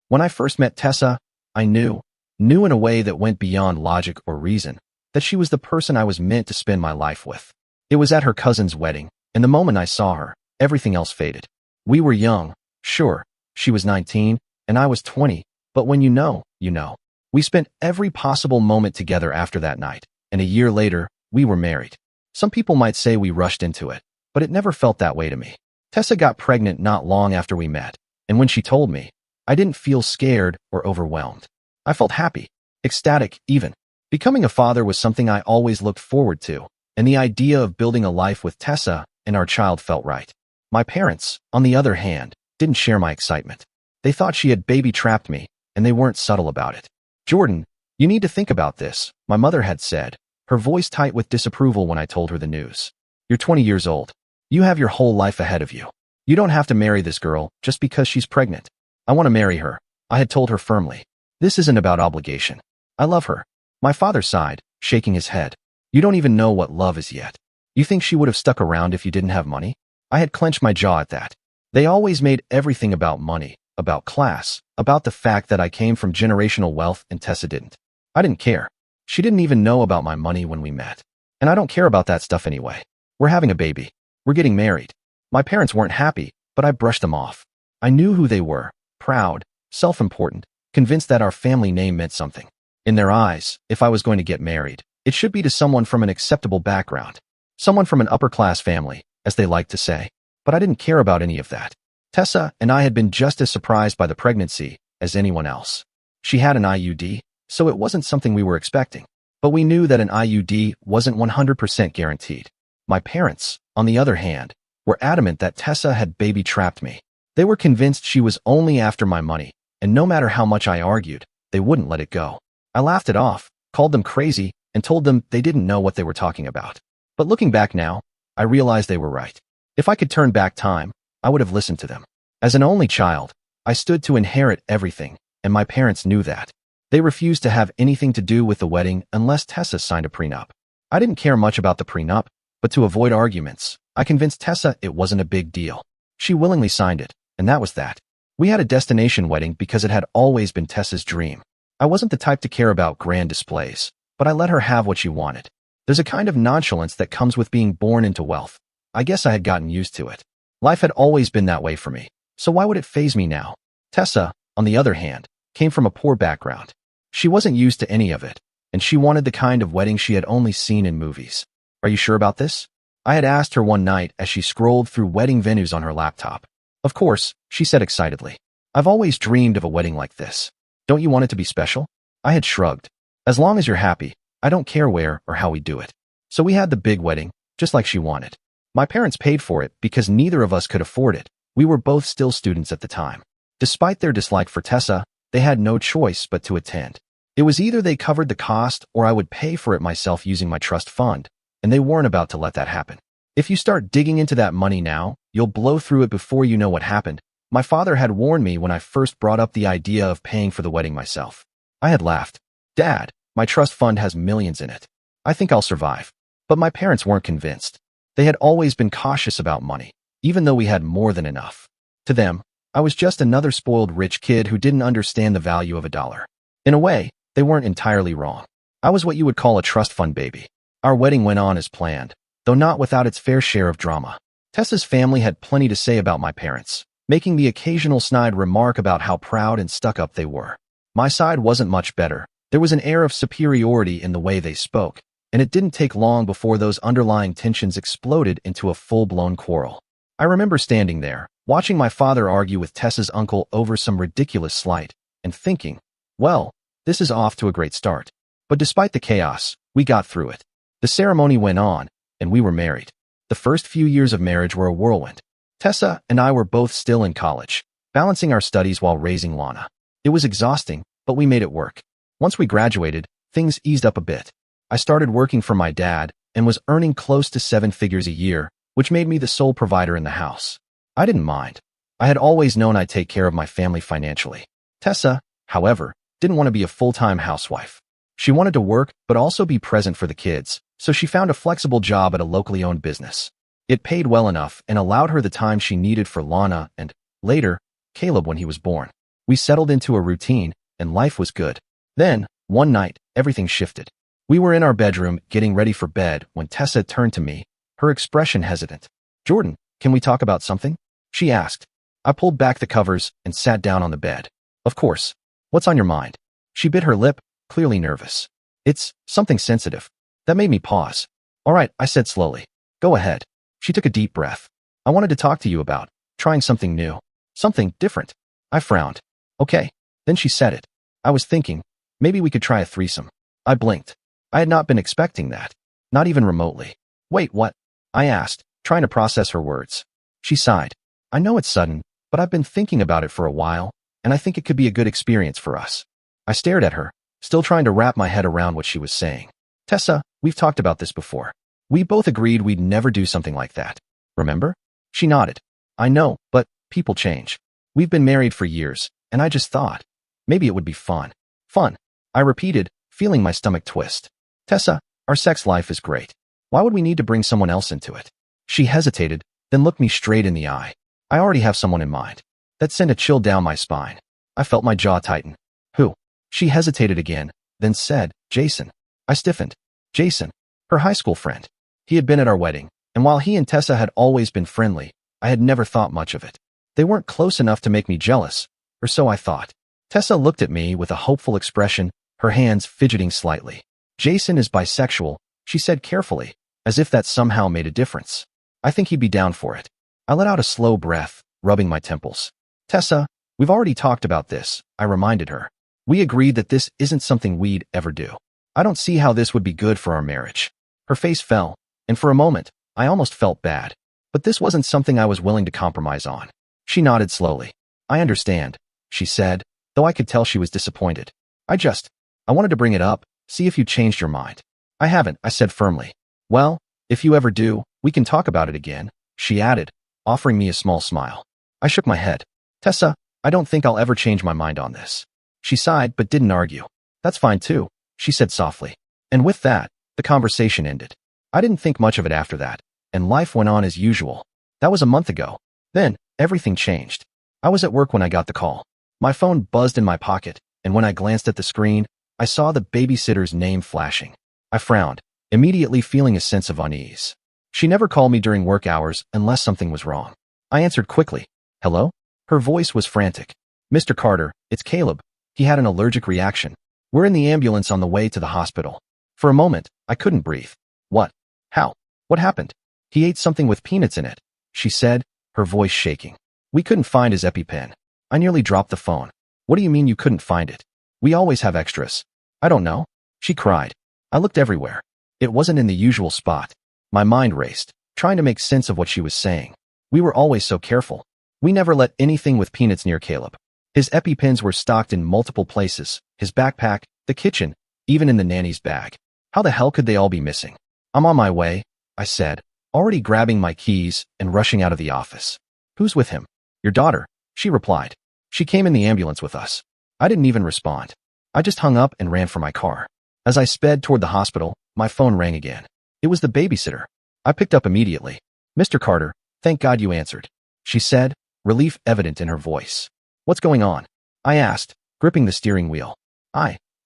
When I first met Tessa, I knew in a way that went beyond logic or reason, that she was the person I was meant to spend my life with. It was at her cousin's wedding, and the moment I saw her, everything else faded. We were young, sure, she was 19, and I was 20, but when you know, you know. We spent every possible moment together after that night, and a year later, we were married. Some people might say we rushed into it, but it never felt that way to me. Tessa got pregnant not long after we met, and when she told me, I didn't feel scared or overwhelmed. I felt happy, ecstatic even. Becoming a father was something I always looked forward to, and the idea of building a life with Tessa and our child felt right. My parents, on the other hand, didn't share my excitement. They thought she had baby-trapped me, and they weren't subtle about it. "Jordan, you need to think about this," my mother had said, her voice tight with disapproval when I told her the news. "You're 20 years old. You have your whole life ahead of you. You don't have to marry this girl just because she's pregnant." "I want to marry her," I had told her firmly. "This isn't about obligation. I love her." My father sighed, shaking his head. "You don't even know what love is yet. You think she would have stuck around if you didn't have money?" I had clenched my jaw at that. They always made everything about money, about class, about the fact that I came from generational wealth and Tessa didn't. I didn't care. She didn't even know about my money when we met. And I don't care about that stuff anyway. We're having a baby. We're getting married. My parents weren't happy, but I brushed them off. I knew who they were, proud, self-important, convinced that our family name meant something. In their eyes, if I was going to get married, it should be to someone from an acceptable background. Someone from an upper-class family, as they like to say. But I didn't care about any of that. Tessa and I had been just as surprised by the pregnancy as anyone else. She had an IUD, so it wasn't something we were expecting. But we knew that an IUD wasn't 100% guaranteed. My parents, on the other hand, were adamant that Tessa had baby-trapped me. They were convinced she was only after my money, and no matter how much I argued, they wouldn't let it go. I laughed it off, called them crazy, and told them they didn't know what they were talking about. But looking back now, I realized they were right. If I could turn back time, I would have listened to them. As an only child, I stood to inherit everything, and my parents knew that. They refused to have anything to do with the wedding unless Tessa signed a prenup. I didn't care much about the prenup, but to avoid arguments, I convinced Tessa it wasn't a big deal. She willingly signed it, and that was that. We had a destination wedding because it had always been Tessa's dream. I wasn't the type to care about grand displays, but I let her have what she wanted. There's a kind of nonchalance that comes with being born into wealth. I guess I had gotten used to it. Life had always been that way for me, so why would it faze me now? Tessa, on the other hand, came from a poor background. She wasn't used to any of it, and she wanted the kind of wedding she had only seen in movies. "Are you sure about this?" I had asked her one night as she scrolled through wedding venues on her laptop. "Of course," she said excitedly. "I've always dreamed of a wedding like this. Don't you want it to be special?" I had shrugged. "As long as you're happy, I don't care where or how we do it." So we had the big wedding, just like she wanted. My parents paid for it because neither of us could afford it. We were both still students at the time. Despite their dislike for Tessa, they had no choice but to attend. It was either they covered the cost or I would pay for it myself using my trust fund, and they weren't about to let that happen. If you start digging into that money now, you'll blow through it before you know what happened. My father had warned me when I first brought up the idea of paying for the wedding myself. I had laughed. "Dad, my trust fund has millions in it. I think I'll survive." But my parents weren't convinced. They had always been cautious about money, even though we had more than enough. To them, I was just another spoiled rich kid who didn't understand the value of a dollar. In a way, they weren't entirely wrong. I was what you would call a trust fund baby. Our wedding went on as planned, though not without its fair share of drama. Tessa's family had plenty to say about my parents, making the occasional snide remark about how proud and stuck-up they were. My side wasn't much better. There was an air of superiority in the way they spoke, and it didn't take long before those underlying tensions exploded into a full-blown quarrel. I remember standing there, watching my father argue with Tessa's uncle over some ridiculous slight, and thinking, well, this is off to a great start. But despite the chaos, we got through it. The ceremony went on, and we were married. The first few years of marriage were a whirlwind. Tessa and I were both still in college, balancing our studies while raising Lana. It was exhausting, but we made it work. Once we graduated, things eased up a bit. I started working for my dad and was earning close to 7 figures a year, which made me the sole provider in the house. I didn't mind. I had always known I'd take care of my family financially. Tessa, however, didn't want to be a full-time housewife. She wanted to work but also be present for the kids, so she found a flexible job at a locally owned business. It paid well enough and allowed her the time she needed for Lana and, later, Caleb when he was born. We settled into a routine, and life was good. Then, one night, everything shifted. We were in our bedroom getting ready for bed when Tessa turned to me, her expression hesitant. "Jordan, can we talk about something?" she asked. I pulled back the covers and sat down on the bed. "Of course. What's on your mind?" She bit her lip, clearly nervous. "It's something sensitive." That made me pause. "All right," I said slowly. "Go ahead." She took a deep breath. "I wanted to talk to you about trying something new. Something different." I frowned. "Okay." Then she said it. "I was thinking, maybe we could try a threesome." I blinked. I had not been expecting that. Not even remotely. "Wait, what?" I asked, trying to process her words. She sighed. "I know it's sudden, but I've been thinking about it for a while, and I think it could be a good experience for us." I stared at her, still trying to wrap my head around what she was saying. "Tessa, we've talked about this before. We both agreed we'd never do something like that. Remember?" She nodded. "I know, but people change. We've been married for years, and I just thought, maybe it would be fun." "Fun," I repeated, feeling my stomach twist. "Tessa, our sex life is great. Why would we need to bring someone else into it?" She hesitated, then looked me straight in the eye. "I already have someone in mind." That sent a chill down my spine. I felt my jaw tighten. "Who?" She hesitated again, then said, "Jason." I stiffened. Jason, her high school friend. He had been at our wedding, and while he and Tessa had always been friendly, I had never thought much of it. They weren't close enough to make me jealous, or so I thought. Tessa looked at me with a hopeful expression, her hands fidgeting slightly. "Jason is bisexual," she said carefully, as if that somehow made a difference. "I think he'd be down for it." I let out a slow breath, rubbing my temples. "Tessa, we've already talked about this," I reminded her. "We agreed that this isn't something we'd ever do. I don't see how this would be good for our marriage." Her face fell, and for a moment, I almost felt bad. But this wasn't something I was willing to compromise on. She nodded slowly. "I understand," she said, though I could tell she was disappointed. I wanted to bring it up, see if you changed your mind." "I haven't," I said firmly. "Well, if you ever do, we can talk about it again," she added, offering me a small smile. I shook my head. "Tessa, I don't think I'll ever change my mind on this." She sighed but didn't argue. "That's fine too," she said softly. And with that, the conversation ended. I didn't think much of it after that, and life went on as usual. That was a month ago. Then, everything changed. I was at work when I got the call. My phone buzzed in my pocket, and when I glanced at the screen, I saw the babysitter's name flashing. I frowned, immediately feeling a sense of unease. She never called me during work hours unless something was wrong. I answered quickly. "Hello?" Her voice was frantic. "Mr. Carter, it's Caleb. He had an allergic reaction. We're in the ambulance on the way to the hospital." For a moment, I couldn't breathe. "What? How? What happened?" "He ate something with peanuts in it," she said, her voice shaking. "We couldn't find his EpiPen." I nearly dropped the phone. "What do you mean you couldn't find it? We always have extras." "I don't know," she cried. I looked everywhere. It wasn't in the usual spot. My mind raced, trying to make sense of what she was saying. We were always so careful. We never let anything with peanuts near Caleb. His EpiPens were stocked in multiple places, his backpack, the kitchen, even in the nanny's bag. How the hell could they all be missing? "I'm on my way," I said, already grabbing my keys and rushing out of the office. "Who's with him?" "Your daughter," she replied. "She came in the ambulance with us." I didn't even respond. I just hung up and ran for my car. As I sped toward the hospital, my phone rang again. It was the babysitter. I picked up immediately. "Mr. Carter, thank God you answered," she said, relief evident in her voice. "What's going on?" I asked, gripping the steering wheel.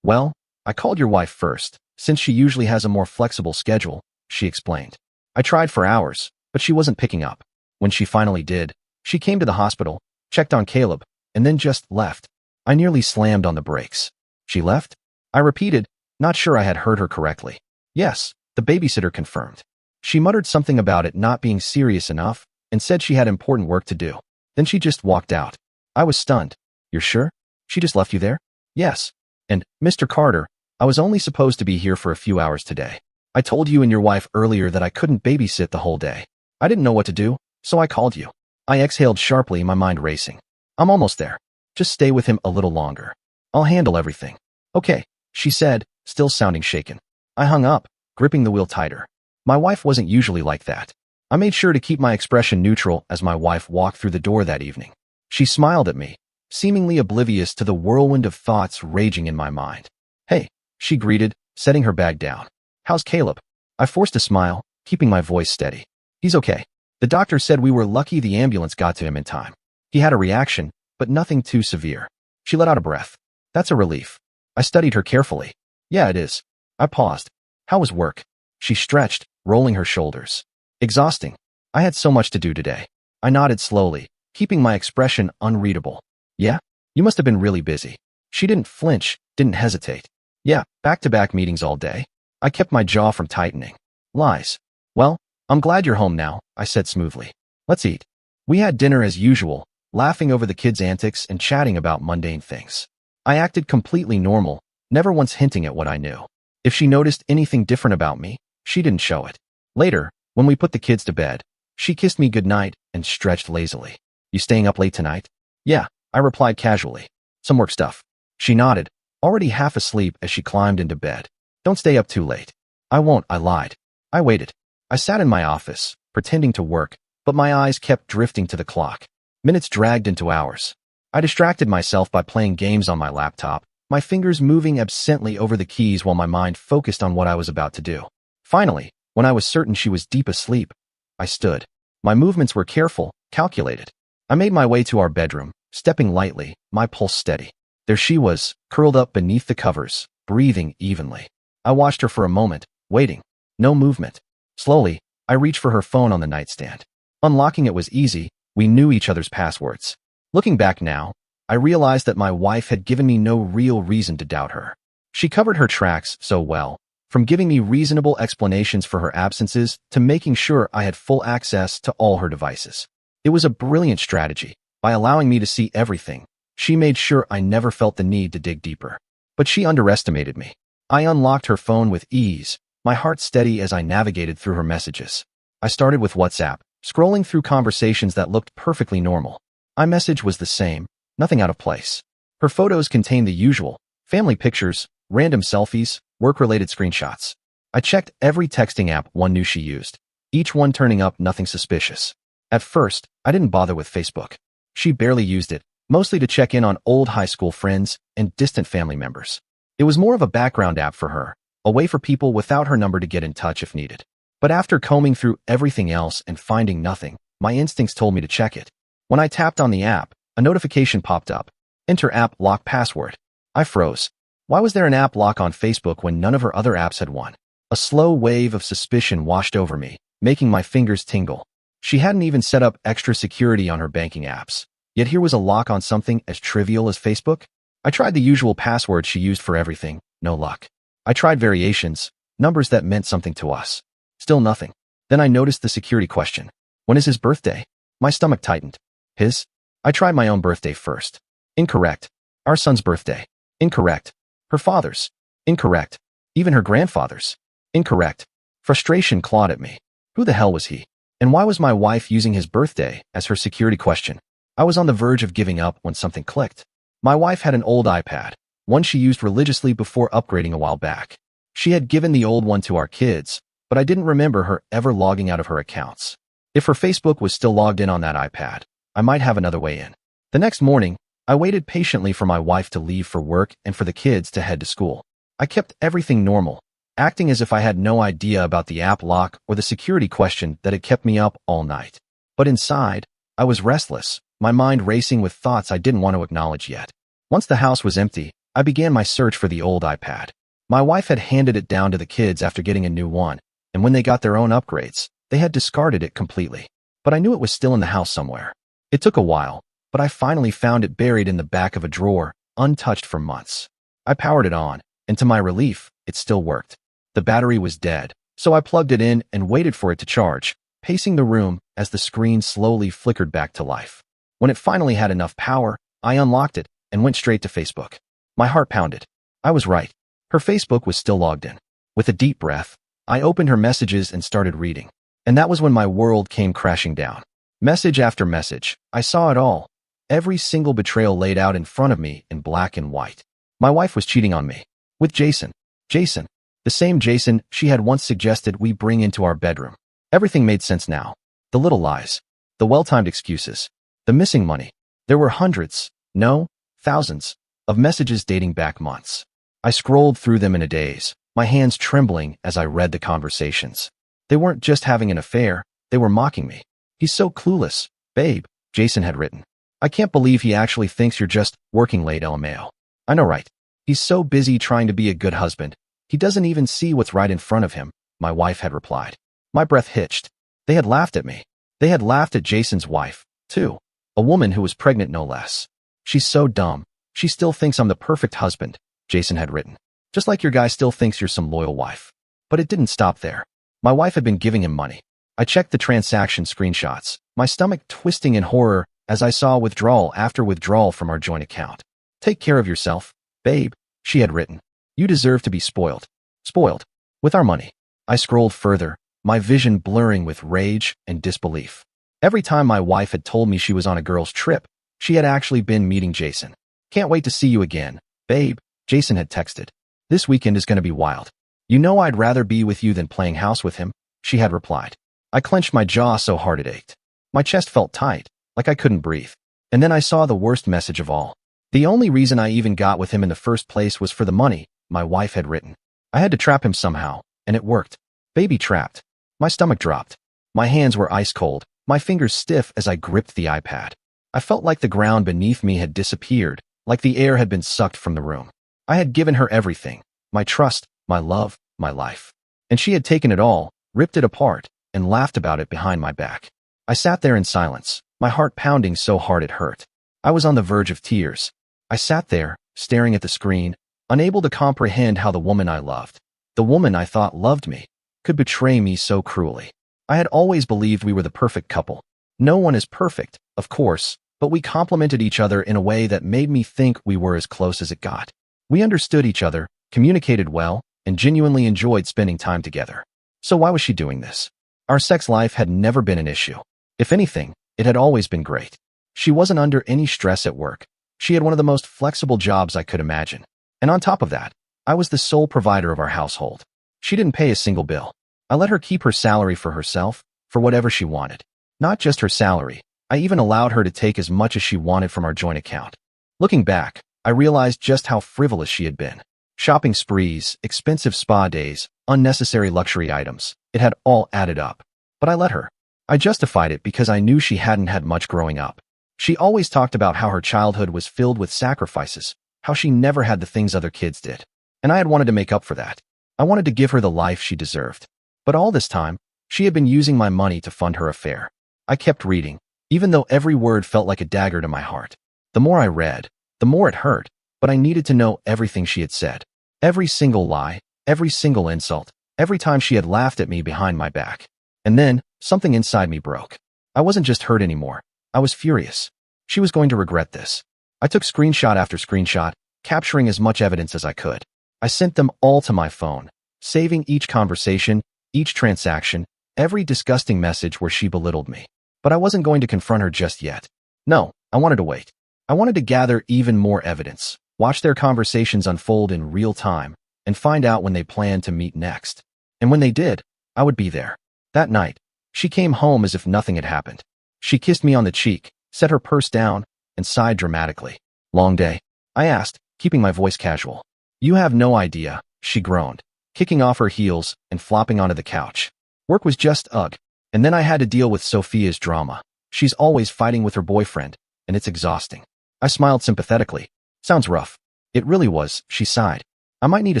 Well, I called your wife first, since she usually has a more flexible schedule," she explained. "I tried for hours, but she wasn't picking up. When she finally did, she came to the hospital, checked on Caleb, and then just left." I nearly slammed on the brakes. "She left?" I repeated, not sure I had heard her correctly. "Yes," the babysitter confirmed. She muttered something about it not being serious enough and said she had important work to do. Then she just walked out. I was stunned. "You're sure? She just left you there?" "Yes. And, Mr. Carter, I was only supposed to be here for a few hours today. I told you and your wife earlier that I couldn't babysit the whole day. I didn't know what to do, so I called you." I exhaled sharply, my mind racing. "I'm almost there. Just stay with him a little longer. I'll handle everything." "Okay," she said, still sounding shaken. I hung up, gripping the wheel tighter. My wife wasn't usually like that. I made sure to keep my expression neutral as my wife walked through the door that evening. She smiled at me, seemingly oblivious to the whirlwind of thoughts raging in my mind. "Hey," she greeted, setting her bag down. "How's Caleb?" I forced a smile, keeping my voice steady. "He's okay. The doctor said we were lucky the ambulance got to him in time. He had a reaction, but nothing too severe." She let out a breath. That's a relief. I studied her carefully. Yeah, it is. I paused. How was work? She stretched, rolling her shoulders. Exhausting. I had so much to do today. I nodded slowly, keeping my expression unreadable. Yeah? You must have been really busy. She didn't flinch, didn't hesitate. Yeah, back-to-back meetings all day. I kept my jaw from tightening. Lies. Well, I'm glad you're home now, I said smoothly. Let's eat. We had dinner as usual, laughing over the kids' antics and chatting about mundane things. I acted completely normal, never once hinting at what I knew. If she noticed anything different about me, she didn't show it. Later, when we put the kids to bed, she kissed me goodnight and stretched lazily. You staying up late tonight? Yeah, I replied casually. Some work stuff. She nodded, already half asleep as she climbed into bed. Don't stay up too late. I won't, I lied. I waited. I sat in my office, pretending to work, but my eyes kept drifting to the clock. Minutes dragged into hours. I distracted myself by playing games on my laptop, my fingers moving absently over the keys while my mind focused on what I was about to do. Finally, when I was certain she was deep asleep, I stood. My movements were careful, calculated. I made my way to our bedroom, stepping lightly, my pulse steady. There she was, curled up beneath the covers, breathing evenly. I watched her for a moment, waiting. No movement. Slowly, I reached for her phone on the nightstand. Unlocking it was easy. We knew each other's passwords. Looking back now, I realized that my wife had given me no real reason to doubt her. She covered her tracks so well, from giving me reasonable explanations for her absences to making sure I had full access to all her devices. It was a brilliant strategy. By allowing me to see everything, she made sure I never felt the need to dig deeper. But she underestimated me. I unlocked her phone with ease, my heart steady as I navigated through her messages. I started with WhatsApp, scrolling through conversations that looked perfectly normal. iMessage was the same, nothing out of place. Her photos contained the usual: family pictures, random selfies, work-related screenshots. I checked every texting app one knew she used, each one turning up nothing suspicious. At first, I didn't bother with Facebook. She barely used it, mostly to check in on old high school friends and distant family members. It was more of a background app for her, a way for people without her number to get in touch if needed. But after combing through everything else and finding nothing, my instincts told me to check it. When I tapped on the app, a notification popped up. Enter app lock password. I froze. Why was there an app lock on Facebook when none of her other apps had one? A slow wave of suspicion washed over me, making my fingers tingle. She hadn't even set up extra security on her banking apps. Yet here was a lock on something as trivial as Facebook? I tried the usual password she used for everything, no luck. I tried variations, numbers that meant something to us. Still nothing. Then I noticed the security question. When is his birthday? My stomach tightened. His? I tried my own birthday first. Incorrect. Our son's birthday. Incorrect. Her father's. Incorrect. Even her grandfather's. Incorrect. Frustration clawed at me. Who the hell was he? And why was my wife using his birthday as her security question? I was on the verge of giving up when something clicked. My wife had an old iPad, one she used religiously before upgrading a while back. She had given the old one to our kids, but I didn't remember her ever logging out of her accounts. If her Facebook was still logged in on that iPad, I might have another way in. The next morning, I waited patiently for my wife to leave for work and for the kids to head to school. I kept everything normal, acting as if I had no idea about the app lock or the security question that had kept me up all night. But inside, I was restless, my mind racing with thoughts I didn't want to acknowledge yet. Once the house was empty, I began my search for the old iPad. My wife had handed it down to the kids after getting a new one, and when they got their own upgrades, they had discarded it completely. But I knew it was still in the house somewhere. It took a while, but I finally found it buried in the back of a drawer, untouched for months. I powered it on, and to my relief, it still worked. The battery was dead, so I plugged it in and waited for it to charge, pacing the room as the screen slowly flickered back to life. When it finally had enough power, I unlocked it and went straight to Facebook. My heart pounded. I was right. Her Facebook was still logged in. With a deep breath, I opened her messages and started reading. And that was when my world came crashing down. Message after message, I saw it all. Every single betrayal laid out in front of me in black and white. My wife was cheating on me. With Jason. Jason. The same Jason she had once suggested we bring into our bedroom. Everything made sense now. The little lies. The well-timed excuses. The missing money. There were hundreds, no, thousands, of messages dating back months. I scrolled through them in a daze, my hands trembling as I read the conversations. They weren't just having an affair, they were mocking me. He's so clueless, babe, Jason had written. I can't believe he actually thinks you're just working late, LMAO. I know, right? He's so busy trying to be a good husband, he doesn't even see what's right in front of him, my wife had replied. My breath hitched. They had laughed at me. They had laughed at Jason's wife, too. A woman who was pregnant, no less. She's so dumb. She still thinks I'm the perfect husband, Jason had written. Just like your guy still thinks you're some loyal wife. But it didn't stop there. My wife had been giving him money. I checked the transaction screenshots, my stomach twisting in horror as I saw withdrawal after withdrawal from our joint account. Take care of yourself, babe, she had written. You deserve to be spoiled. Spoiled. With our money. I scrolled further, my vision blurring with rage and disbelief. Every time my wife had told me she was on a girl's trip, she had actually been meeting Jason. Can't wait to see you again, babe, Jason had texted. This weekend is going to be wild. You know I'd rather be with you than playing house with him, she had replied. I clenched my jaw so hard it ached. My chest felt tight, like I couldn't breathe. And then I saw the worst message of all. The only reason I even got with him in the first place was for the money, my wife had written. I had to trap him somehow, and it worked. Baby trapped. My stomach dropped. My hands were ice cold, my fingers stiff as I gripped the iPad. I felt like the ground beneath me had disappeared, like the air had been sucked from the room. I had given her everything, my trust, my love, my life. And she had taken it all, ripped it apart, and laughed about it behind my back. I sat there in silence, my heart pounding so hard it hurt. I was on the verge of tears. I sat there, staring at the screen, unable to comprehend how the woman I loved, the woman I thought loved me, could betray me so cruelly. I had always believed we were the perfect couple. No one is perfect, of course, but we complemented each other in a way that made me think we were as close as it got. We understood each other, communicated well, and genuinely enjoyed spending time together. So why was she doing this? Our sex life had never been an issue. If anything, it had always been great. She wasn't under any stress at work. She had one of the most flexible jobs I could imagine. And on top of that, I was the sole provider of our household. She didn't pay a single bill. I let her keep her salary for herself, for whatever she wanted. Not just her salary, I even allowed her to take as much as she wanted from our joint account. Looking back, I realized just how frivolous she had been. Shopping sprees, expensive spa days, unnecessary luxury items, it had all added up. But I let her. I justified it because I knew she hadn't had much growing up. She always talked about how her childhood was filled with sacrifices, how she never had the things other kids did. And I had wanted to make up for that. I wanted to give her the life she deserved. But all this time, she had been using my money to fund her affair. I kept reading, even though every word felt like a dagger to my heart. The more I read, the more it hurt, but I needed to know everything she had said. Every single lie, every single insult, every time she had laughed at me behind my back. And then, something inside me broke. I wasn't just hurt anymore. I was furious. She was going to regret this. I took screenshot after screenshot, capturing as much evidence as I could. I sent them all to my phone, saving each conversation, each transaction, every disgusting message where she belittled me. But I wasn't going to confront her just yet. No, I wanted to wait. I wanted to gather even more evidence, watch their conversations unfold in real time, and find out when they planned to meet next. And when they did, I would be there. That night, she came home as if nothing had happened. She kissed me on the cheek, set her purse down, and sighed dramatically. Long day? I asked, keeping my voice casual. You have no idea, she groaned, kicking off her heels and flopping onto the couch. Work was just ugh. And then I had to deal with Sophia's drama. She's always fighting with her boyfriend, and it's exhausting. I smiled sympathetically. Sounds rough. It really was, she sighed. I might need a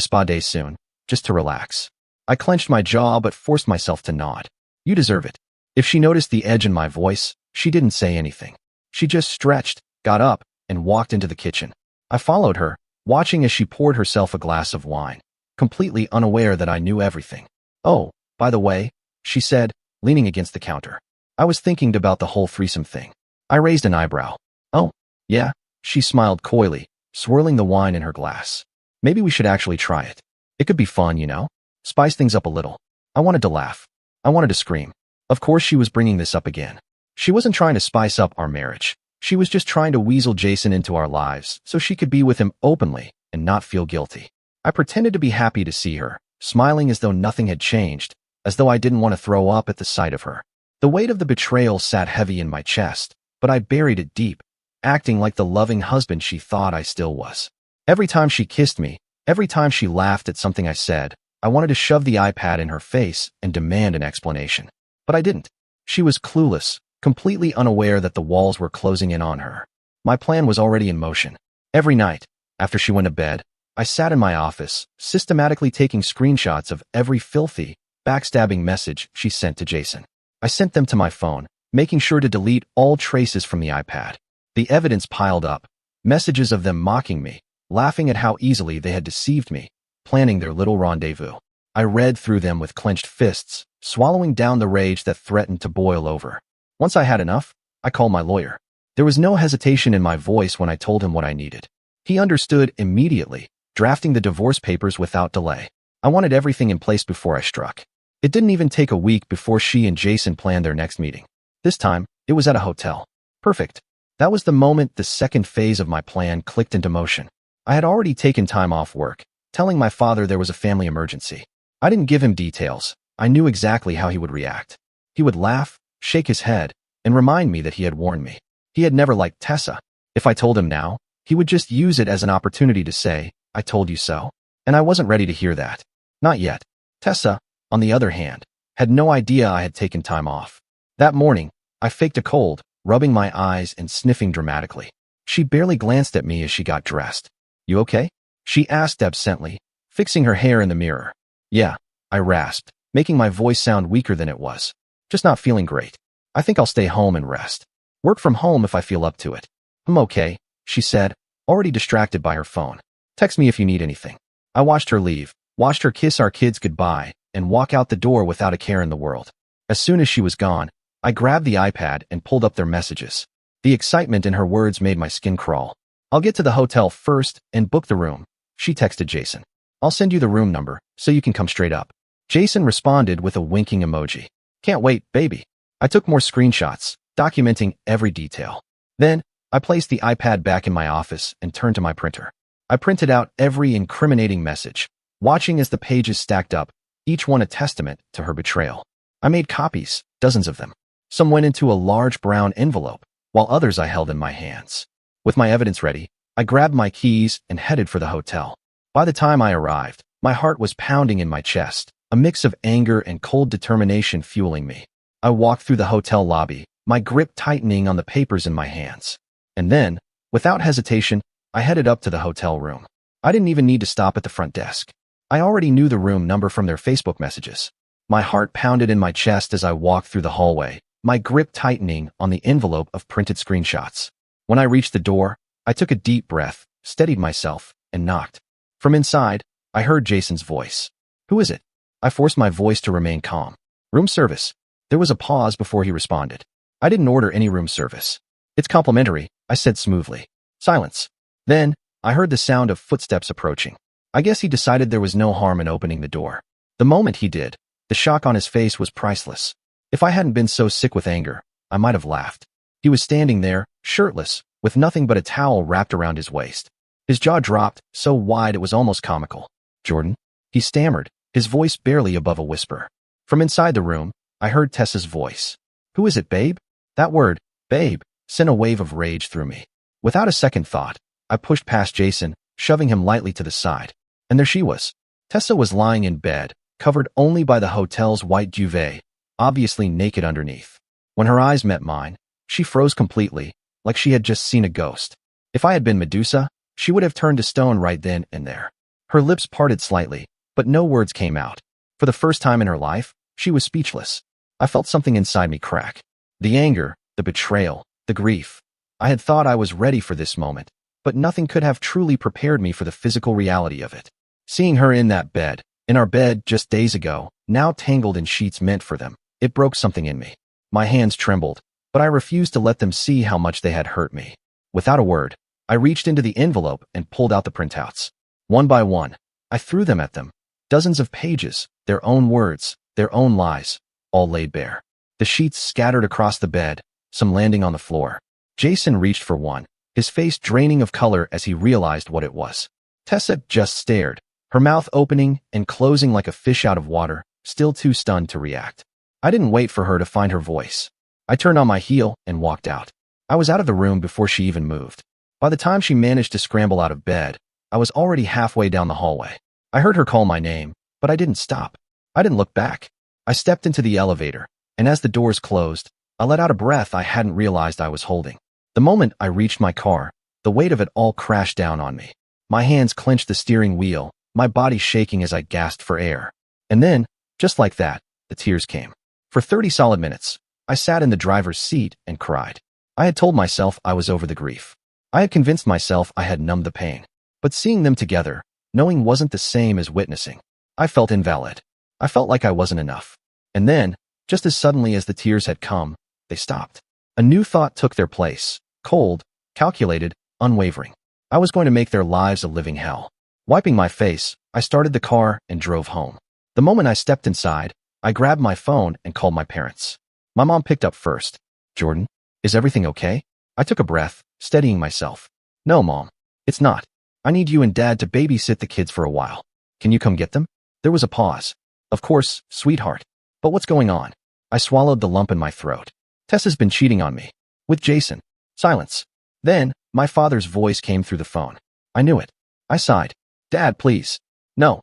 spa day soon, just to relax. I clenched my jaw but forced myself to nod. You deserve it. If she noticed the edge in my voice, she didn't say anything. She just stretched, got up, and walked into the kitchen. I followed her, watching as she poured herself a glass of wine, completely unaware that I knew everything. Oh, by the way, she said, leaning against the counter. I was thinking about the whole threesome thing. I raised an eyebrow. Oh, yeah, she smiled coyly, swirling the wine in her glass. Maybe we should actually try it. It could be fun, you know? Spice things up a little. I wanted to laugh. I wanted to scream. Of course she was bringing this up again. She wasn't trying to spice up our marriage. She was just trying to weasel Jason into our lives so she could be with him openly and not feel guilty. I pretended to be happy to see her, smiling as though nothing had changed, as though I didn't want to throw up at the sight of her. The weight of the betrayal sat heavy in my chest, but I buried it deep, acting like the loving husband she thought I still was. Every time she kissed me, every time she laughed at something I said, I wanted to shove the iPad in her face and demand an explanation. But I didn't. She was clueless, completely unaware that the walls were closing in on her. My plan was already in motion. Every night, after she went to bed, I sat in my office, systematically taking screenshots of every filthy, backstabbing message she sent to Jason. I sent them to my phone, making sure to delete all traces from the iPad. The evidence piled up, messages of them mocking me, laughing at how easily they had deceived me, planning their little rendezvous. I read through them with clenched fists, swallowing down the rage that threatened to boil over. Once I had enough, I called my lawyer. There was no hesitation in my voice when I told him what I needed. He understood immediately, drafting the divorce papers without delay. I wanted everything in place before I struck. It didn't even take a week before she and Jason planned their next meeting. This time, it was at a hotel. Perfect. That was the moment the second phase of my plan clicked into motion. I had already taken time off work, telling my father there was a family emergency. I didn't give him details. I knew exactly how he would react. He would laugh, shake his head, and remind me that he had warned me. He had never liked Tessa. If I told him now, he would just use it as an opportunity to say, "I told you so." And I wasn't ready to hear that. Not yet. Tessa, on the other hand, had no idea I had taken time off. That morning, I faked a cold, rubbing my eyes and sniffing dramatically. She barely glanced at me as she got dressed. "You okay?" she asked absently, fixing her hair in the mirror. "Yeah," I rasped, making my voice sound weaker than it was. "Just not feeling great. I think I'll stay home and rest. Work from home if I feel up to it." "I'm okay," she said, already distracted by her phone. "Text me if you need anything." I watched her leave, watched her kiss our kids goodbye, and walk out the door without a care in the world. As soon as she was gone, I grabbed the iPad and pulled up their messages. The excitement in her words made my skin crawl. "I'll get to the hotel first and book the room," she texted Jason. "I'll send you the room number so you can come straight up." Jason responded with a winking emoji. "Can't wait, baby." I took more screenshots, documenting every detail. Then, I placed the iPad back in my office and turned to my printer. I printed out every incriminating message, watching as the pages stacked up, each one a testament to her betrayal. I made copies, dozens of them. Some went into a large brown envelope, while others I held in my hands. With my evidence ready, I grabbed my keys and headed for the hotel. By the time I arrived, my heart was pounding in my chest, a mix of anger and cold determination fueling me. I walked through the hotel lobby, my grip tightening on the papers in my hands. And then, without hesitation, I headed up to the hotel room. I didn't even need to stop at the front desk. I already knew the room number from their Facebook messages. My heart pounded in my chest as I walked through the hallway, my grip tightening on the envelope of printed screenshots. When I reached the door, I took a deep breath, steadied myself, and knocked. From inside, I heard Jason's voice. "Who is it?" I forced my voice to remain calm. "Room service." There was a pause before he responded. "I didn't order any room service." "It's complimentary," I said smoothly. Silence. Then, I heard the sound of footsteps approaching. I guess he decided there was no harm in opening the door. The moment he did, the shock on his face was priceless. If I hadn't been so sick with anger, I might have laughed. He was standing there, shirtless, with nothing but a towel wrapped around his waist. His jaw dropped, so wide it was almost comical. "Jordan?" he stammered, his voice barely above a whisper. From inside the room, I heard Tessa's voice. "Who is it, babe?" That word, babe, sent a wave of rage through me. Without a second thought, I pushed past Jason, shoving him lightly to the side. And there she was. Tessa was lying in bed, covered only by the hotel's white duvet, obviously naked underneath. When her eyes met mine, she froze completely, like she had just seen a ghost. If I had been Medusa, she would have turned to stone right then and there. Her lips parted slightly, but no words came out. For the first time in her life, she was speechless. I felt something inside me crack. The anger, the betrayal, the grief. I had thought I was ready for this moment, but nothing could have truly prepared me for the physical reality of it. Seeing her in that bed, in our bed just days ago, now tangled in sheets meant for them, it broke something in me. My hands trembled, but I refused to let them see how much they had hurt me. Without a word, I reached into the envelope and pulled out the printouts. One by one, I threw them at them. Dozens of pages, their own words, their own lies, all laid bare. The sheets scattered across the bed, some landing on the floor. Jason reached for one, his face draining of color as he realized what it was. Tessa just stared, her mouth opening and closing like a fish out of water, still too stunned to react. I didn't wait for her to find her voice. I turned on my heel and walked out. I was out of the room before she even moved. By the time she managed to scramble out of bed, I was already halfway down the hallway. I heard her call my name, but I didn't stop. I didn't look back. I stepped into the elevator, and as the doors closed, I let out a breath I hadn't realized I was holding. The moment I reached my car, the weight of it all crashed down on me. My hands clenched the steering wheel, my body shaking as I gasped for air. And then, just like that, the tears came. For 30 solid minutes, I sat in the driver's seat and cried. I had told myself I was over the grief. I had convinced myself I had numbed the pain. But seeing them together, knowing wasn't the same as witnessing. I felt invalid. I felt like I wasn't enough. And then, just as suddenly as the tears had come, they stopped. A new thought took their place, cold, calculated, unwavering. I was going to make their lives a living hell. Wiping my face, I started the car and drove home. The moment I stepped inside, I grabbed my phone and called my parents. My mom picked up first. Jordan, is everything okay? I took a breath, steadying myself. No, Mom, it's not. I need you and Dad to babysit the kids for a while. Can you come get them? There was a pause. Of course, sweetheart. But what's going on? I swallowed the lump in my throat. Tessa's been cheating on me. With Jason. Silence. Then, my father's voice came through the phone. I knew it. I sighed. Dad, please. No,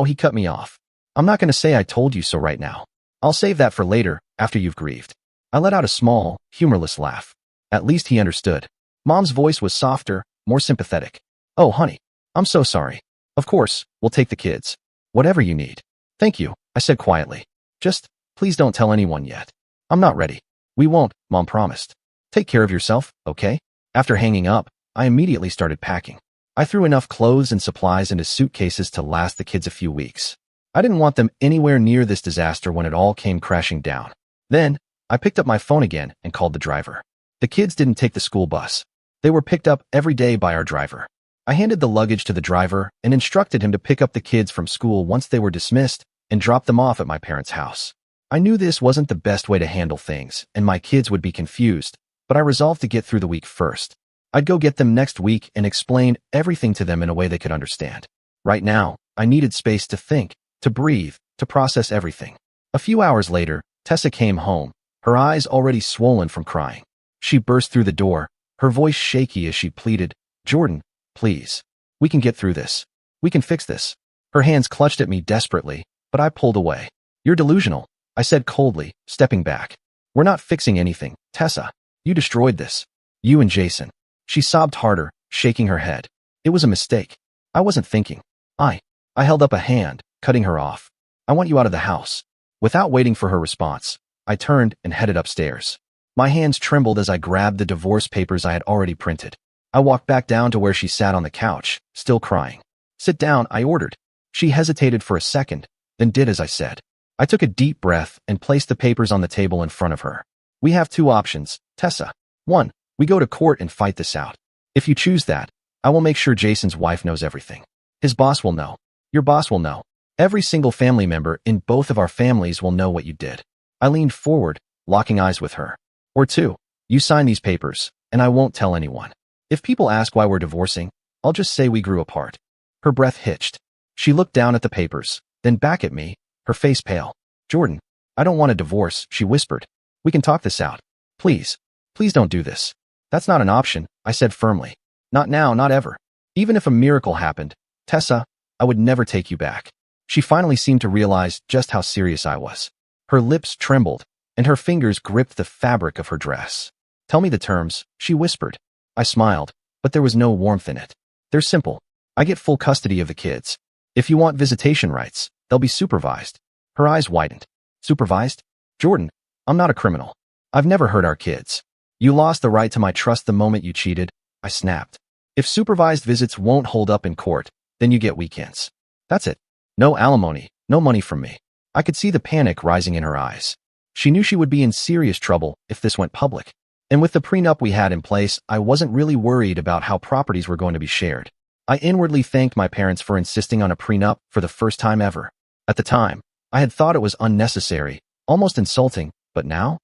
he cut me off. I'm not going to say I told you so right now. I'll save that for later, after you've grieved. I let out a small, humorless laugh. At least he understood. Mom's voice was softer, more sympathetic. Oh, honey, I'm so sorry. Of course, we'll take the kids. Whatever you need. Thank you, I said quietly. Just, please don't tell anyone yet. I'm not ready. We won't, Mom promised. Take care of yourself, okay? After hanging up, I immediately started packing. I threw enough clothes and supplies into suitcases to last the kids a few weeks. I didn't want them anywhere near this disaster when it all came crashing down. Then, I picked up my phone again and called the driver. The kids didn't take the school bus. They were picked up every day by our driver. I handed the luggage to the driver and instructed him to pick up the kids from school once they were dismissed and drop them off at my parents' house. I knew this wasn't the best way to handle things, and my kids would be confused, but I resolved to get through the week first. I'd go get them next week and explain everything to them in a way they could understand. Right now, I needed space to think, to breathe, to process everything. A few hours later, Tessa came home, her eyes already swollen from crying. She burst through the door, her voice shaky as she pleaded, Jordan, please. We can get through this. We can fix this. Her hands clutched at me desperately, but I pulled away. You're delusional, I said coldly, stepping back. We're not fixing anything, Tessa. You destroyed this. You and Jason. She sobbed harder, shaking her head. It was a mistake. I wasn't thinking. I held up a hand, cutting her off. I want you out of the house. Without waiting for her response, I turned and headed upstairs. My hands trembled as I grabbed the divorce papers I had already printed. I walked back down to where she sat on the couch, still crying. Sit down, I ordered. She hesitated for a second, then did as I said. I took a deep breath and placed the papers on the table in front of her. We have two options, Tessa. 1. We go to court and fight this out. If you choose that, I will make sure Jason's wife knows everything. His boss will know. Your boss will know. Every single family member in both of our families will know what you did. I leaned forward, locking eyes with her. Or 2. You sign these papers, and I won't tell anyone. If people ask why we're divorcing, I'll just say we grew apart. Her breath hitched. She looked down at the papers, then back at me, her face pale. Jordan, I don't want a divorce, she whispered. We can talk this out. Please don't do this. That's not an option, I said firmly. Not now, not ever. Even if a miracle happened, Tessa, I would never take you back. She finally seemed to realize just how serious I was. Her lips trembled, and her fingers gripped the fabric of her dress. Tell me the terms, she whispered. I smiled, but there was no warmth in it. They're simple. I get full custody of the kids. If you want visitation rights, they'll be supervised. Her eyes widened. Supervised? Jordan, I'm not a criminal. I've never hurt our kids. You lost the right to my trust the moment you cheated, I snapped. If supervised visits won't hold up in court, then you get weekends. That's it. No alimony, no money from me. I could see the panic rising in her eyes. She knew she would be in serious trouble if this went public. And with the prenup we had in place, I wasn't really worried about how properties were going to be shared. I inwardly thanked my parents for insisting on a prenup for the first time ever. At the time, I had thought it was unnecessary, almost insulting, but now,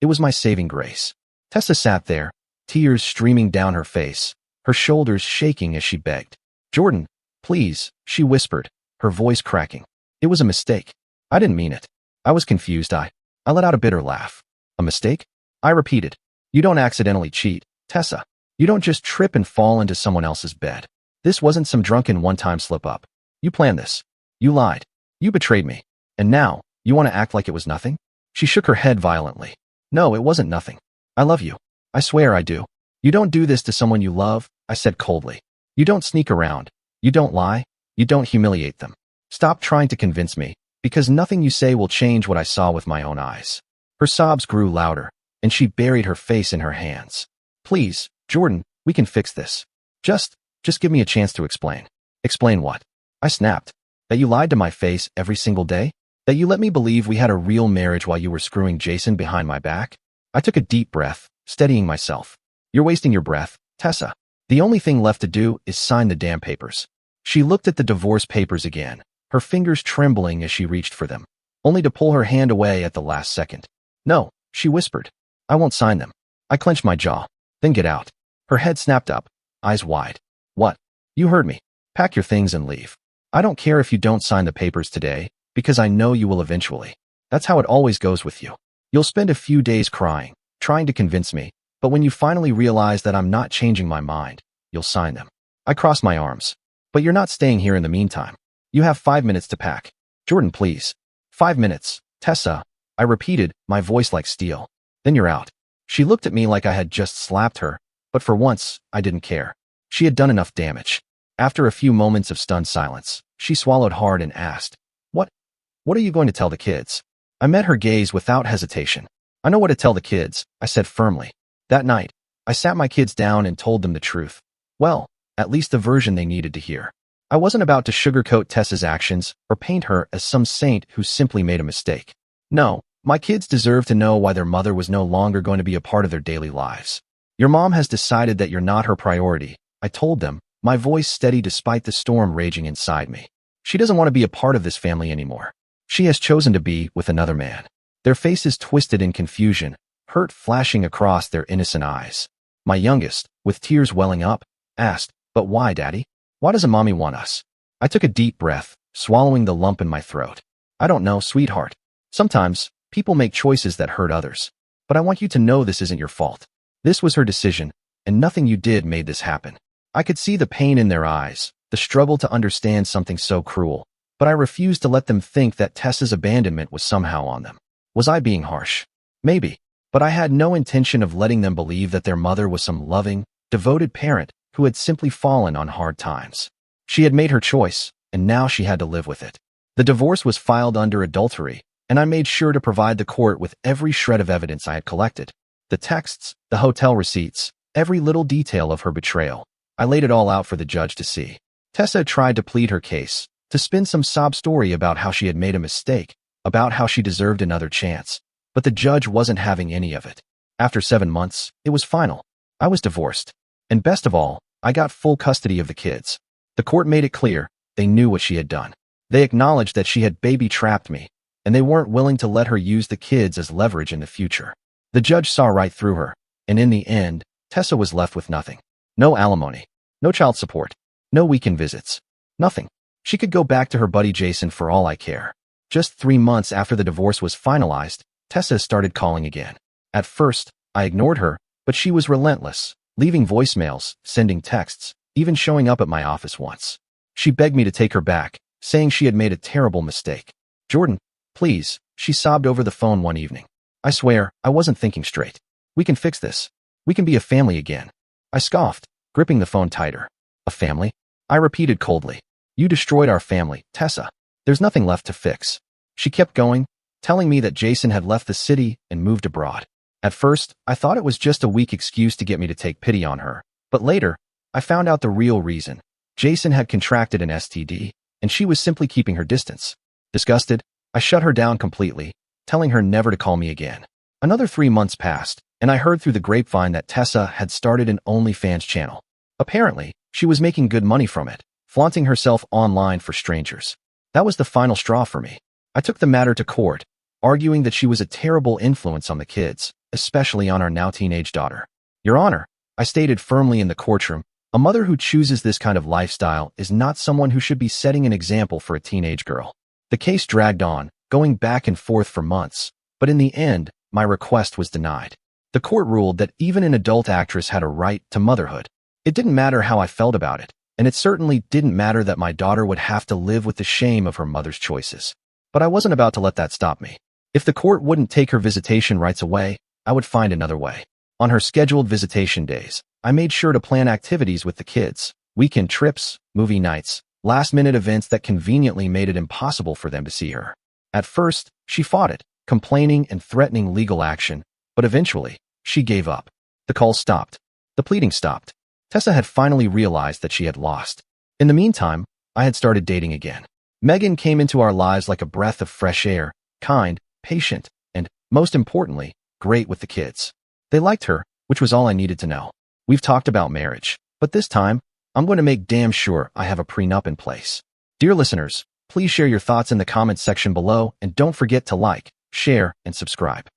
it was my saving grace. Tessa sat there, tears streaming down her face, her shoulders shaking as she begged. Jordan, please, she whispered, her voice cracking. It was a mistake. I didn't mean it. I was confused. I let out a bitter laugh. A mistake? I repeated. You don't accidentally cheat, Tessa. You don't just trip and fall into someone else's bed. This wasn't some drunken one-time slip-up. You planned this. You lied. You betrayed me. And now, you want to act like it was nothing? She shook her head violently. No, it wasn't nothing. I love you. I swear I do. You don't do this to someone you love, I said coldly. You don't sneak around. You don't lie. You don't humiliate them. Stop trying to convince me, because nothing you say will change what I saw with my own eyes. Her sobs grew louder, and she buried her face in her hands. Please, Jordan, we can fix this. Just give me a chance to explain. Explain what? I snapped. That you lied to my face every single day? That you let me believe we had a real marriage while you were screwing Jason behind my back? I took a deep breath, steadying myself. You're wasting your breath, Tessa. The only thing left to do is sign the damn papers. She looked at the divorce papers again, her fingers trembling as she reached for them, only to pull her hand away at the last second. No, she whispered. I won't sign them. I clenched my jaw. Then get out. Her head snapped up, eyes wide. What? You heard me. Pack your things and leave. I don't care if you don't sign the papers today, because I know you will eventually. That's how it always goes with you. You'll spend a few days crying, trying to convince me, but when you finally realize that I'm not changing my mind, you'll sign them. I crossed my arms. But you're not staying here in the meantime. You have 5 minutes to pack. Jordan, please. 5 minutes, Tessa, I repeated, my voice like steel. Then you're out. She looked at me like I had just slapped her, but for once, I didn't care. She had done enough damage. After a few moments of stunned silence, she swallowed hard and asked, What are you going to tell the kids? I met her gaze without hesitation. I know what to tell the kids, I said firmly. That night, I sat my kids down and told them the truth. Well, at least the version they needed to hear. I wasn't about to sugarcoat Tessa's actions or paint her as some saint who simply made a mistake. No, my kids deserve to know why their mother was no longer going to be a part of their daily lives. Your mom has decided that you're not her priority, I told them, my voice steady despite the storm raging inside me. She doesn't want to be a part of this family anymore. She has chosen to be with another man. Their faces twisted in confusion, hurt flashing across their innocent eyes. My youngest, with tears welling up, asked, But why, Daddy? Why doesn't Mommy want us? I took a deep breath, swallowing the lump in my throat. I don't know, sweetheart. Sometimes, people make choices that hurt others. But I want you to know this isn't your fault. This was her decision, and nothing you did made this happen. I could see the pain in their eyes, the struggle to understand something so cruel, but I refused to let them think that Tessa's abandonment was somehow on them. Was I being harsh? Maybe, but I had no intention of letting them believe that their mother was some loving, devoted parent who had simply fallen on hard times. She had made her choice, and now she had to live with it. The divorce was filed under adultery, and I made sure to provide the court with every shred of evidence I had collected. The texts, the hotel receipts, every little detail of her betrayal. I laid it all out for the judge to see. Tessa tried to plead her case, to spin some sob story about how she had made a mistake, about how she deserved another chance, but the judge wasn't having any of it. After 7 months, it was final. I was divorced. And best of all, I got full custody of the kids. The court made it clear, they knew what she had done. They acknowledged that she had baby-trapped me, and they weren't willing to let her use the kids as leverage in the future. The judge saw right through her, and in the end, Tessa was left with nothing. No alimony, no child support, no weekend visits, nothing. She could go back to her buddy Jason for all I care. Just 3 months after the divorce was finalized, Tessa started calling again. At first, I ignored her, but she was relentless, leaving voicemails, sending texts, even showing up at my office once. She begged me to take her back, saying she had made a terrible mistake. Jordan, please, she sobbed over the phone one evening. I swear, I wasn't thinking straight. We can fix this. We can be a family again. I scoffed, gripping the phone tighter. A family? I repeated coldly. You destroyed our family, Tessa. There's nothing left to fix. She kept going, telling me that Jason had left the city and moved abroad. At first, I thought it was just a weak excuse to get me to take pity on her, but later, I found out the real reason. Jason had contracted an STD, and she was simply keeping her distance. Disgusted, I shut her down completely, telling her never to call me again. Another 3 months passed, and I heard through the grapevine that Tessa had started an OnlyFans channel. Apparently, she was making good money from it, flaunting herself online for strangers. That was the final straw for me. I took the matter to court, arguing that she was a terrible influence on the kids, especially on our now teenage daughter. Your Honor, I stated firmly in the courtroom, a mother who chooses this kind of lifestyle is not someone who should be setting an example for a teenage girl. The case dragged on, going back and forth for months, but in the end, my request was denied. The court ruled that even an adult actress had a right to motherhood. It didn't matter how I felt about it, and it certainly didn't matter that my daughter would have to live with the shame of her mother's choices. But I wasn't about to let that stop me. If the court wouldn't take her visitation rights away, I would find another way. On her scheduled visitation days, I made sure to plan activities with the kids, weekend trips, movie nights, last-minute events that conveniently made it impossible for them to see her. At first, she fought it, complaining and threatening legal action, but eventually, she gave up. The calls stopped. The pleading stopped. Tessa had finally realized that she had lost. In the meantime, I had started dating again. Megan came into our lives like a breath of fresh air, kind, patient, and, most importantly, great with the kids. They liked her, which was all I needed to know. We've talked about marriage, but this time, I'm going to make damn sure I have a prenup in place. Dear listeners, please share your thoughts in the comments section below and don't forget to like, share, and subscribe.